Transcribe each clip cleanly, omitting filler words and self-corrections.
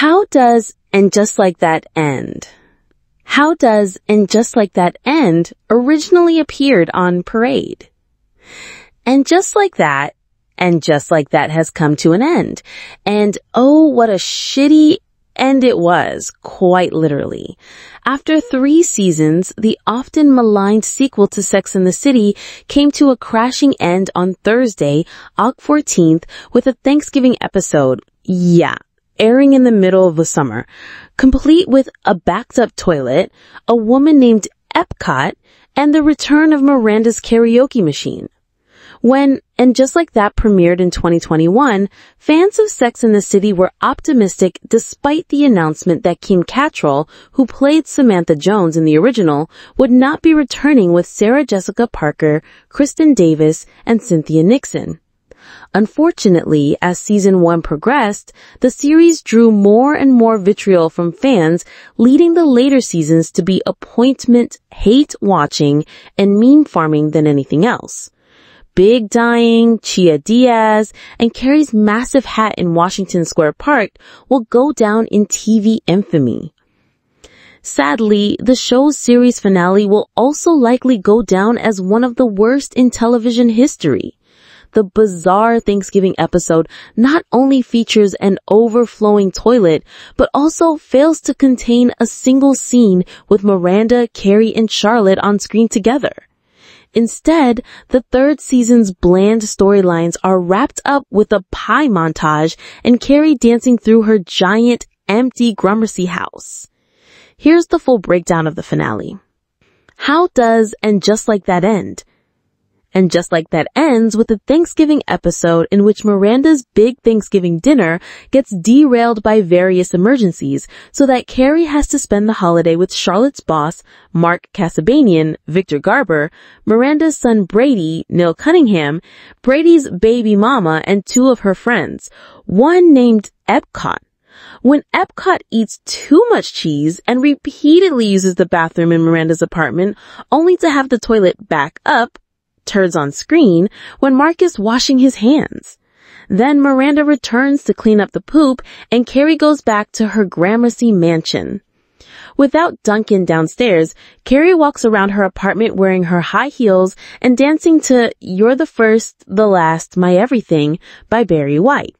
How does "and just like that" end? How does "and just like that" end originally appeared on Parade? And just like that, and just like that has come to an end. And oh, what a shitty end it was, quite literally. After 3 seasons, the often maligned sequel to Sex and the City came to a crashing end on Thursday, August 14th, with a Thanksgiving episode. Yeah, airing in the middle of the summer, complete with a backed-up toilet, a woman named Epcot, and the return of Miranda's karaoke machine. When "and just like that" premiered in 2021, fans of Sex and the City were optimistic despite the announcement that Kim Cattrall, who played Samantha Jones in the original, would not be returning with Sarah Jessica Parker, Kristen Davis, and Cynthia Nixon. Unfortunately, as season 1 progressed, the series drew more and more vitriol from fans, leading the later seasons to be appointment hate watching and meme farming than anything else. Big dying, Chia Diaz, and Carrie's massive hat in Washington Square Park will go down in TV infamy. Sadly, the show's series finale will also likely go down as one of the worst in television history. The bizarre Thanksgiving episode not only features an overflowing toilet, but also fails to contain a single scene with Miranda, Carrie, and Charlotte on screen together. Instead, the 3rd season's bland storylines are wrapped up with a pie montage and Carrie dancing through her giant, empty Gramercy house. Here's the full breakdown of the finale. How does "and just like that" end? And just like that ends with a Thanksgiving episode in which Miranda's big Thanksgiving dinner gets derailed by various emergencies so that Carrie has to spend the holiday with Charlotte's boss, Mark Casabanian, Victor Garber, Miranda's son Brady, Neil Cunningham, Brady's baby mama, and 2 of her friends, one named Epcot. When Epcot eats too much cheese and repeatedly uses the bathroom in Miranda's apartment only to have the toilet back up, turds on screen, when Mark is washing his hands. Then Miranda returns to clean up the poop and Carrie goes back to her Gramercy mansion. Without Duncan downstairs, Carrie walks around her apartment wearing her high heels and dancing to "You're the First, the Last, My Everything" by Barry White.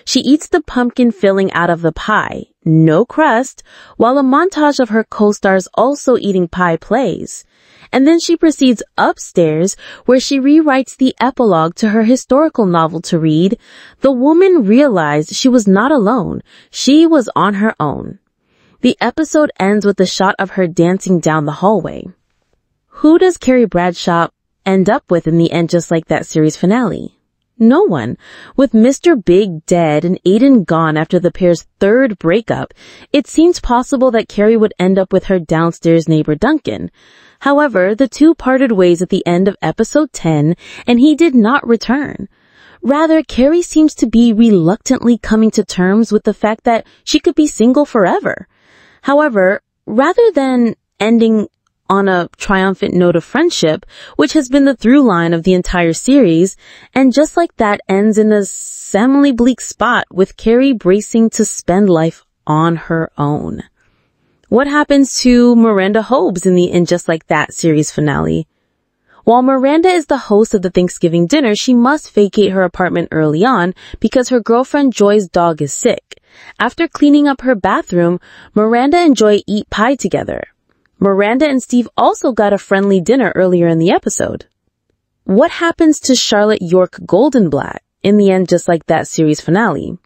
She eats the pumpkin filling out of the pie, no crust, while a montage of her co-stars also eating pie plays. And then she proceeds upstairs where she rewrites the epilogue to her historical novel to read, "The woman realized she was not alone. She was on her own." The episode ends with a shot of her dancing down the hallway. Who does Carrie Bradshaw end up with in the "And Just Like That" series finale? No one. With Mr. Big dead and Aiden gone after the pair's 3rd breakup, it seems possible that Carrie would end up with her downstairs neighbor Duncan. However, the 2 parted ways at the end of episode 10, and he did not return. Rather, Carrie seems to be reluctantly coming to terms with the fact that she could be single forever. However, rather than ending on a triumphant note of friendship, which has been the through line of the entire series, "And Just Like That" ends in a seemingly bleak spot with Carrie bracing to spend life on her own. What happens to Miranda Hobbs in the "And Just Like That" series finale? While Miranda is the host of the Thanksgiving dinner, she must vacate her apartment early on because her girlfriend Joy's dog is sick. After cleaning up her bathroom, Miranda and Joy eat pie together. Miranda and Steve also got a friendly dinner earlier in the episode. What happens to Charlotte York Goldenblatt in the "And Just Like That" series finale?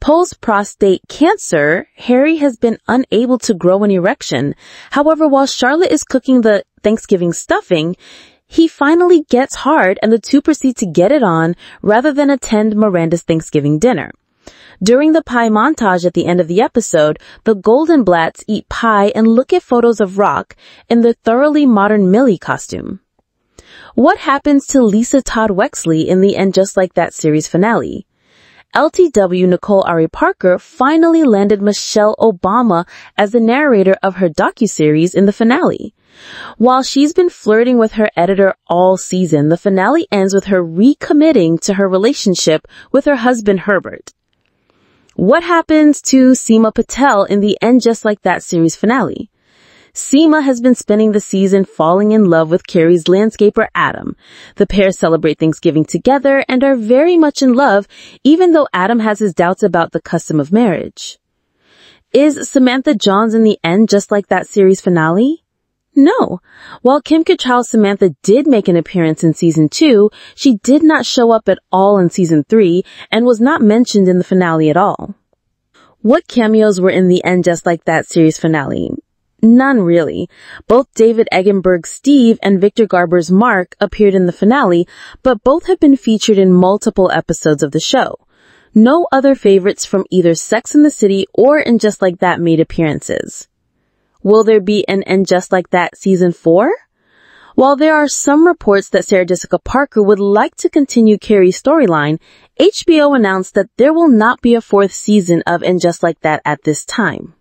Post prostate cancer, Harry has been unable to grow an erection. However, while Charlotte is cooking the Thanksgiving stuffing, he finally gets hard and the 2 proceed to get it on rather than attend Miranda's Thanksgiving dinner. During the pie montage at the end of the episode, the Goldenblatts eat pie and look at photos of Rock in the thoroughly modern Millie costume. What happens to Lisa Todd Wexley in the "And Just Like That" series finale? LTW Nicole Ari Parker finally landed Michelle Obama as the narrator of her docuseries in the finale. While she's been flirting with her editor all season, the finale ends with her recommitting to her relationship with her husband Herbert. What happens to Seema Patel in the And Just Like That series finale? Seema has been spending the season falling in love with Carrie's landscaper Adam. The pair celebrate Thanksgiving together and are very much in love, even though Adam has his doubts about the custom of marriage. Is Samantha Johns in the And Just Like That series finale? No. While Kim Cattrall's Samantha did make an appearance in season 2, she did not show up at all in season 3 and was not mentioned in the finale at all. What cameos were in the And Just Like That series finale? None really. Both David Eggenberg's Steve and Victor Garber's Mark appeared in the finale, but both have been featured in multiple episodes of the show. No other favorites from either Sex and the City or And Just Like That made appearances. Will there be an And Just Like That season 4? While there are some reports that Sarah Jessica Parker would like to continue Carrie's storyline, HBO announced that there will not be a 4th season of And Just Like That at this time.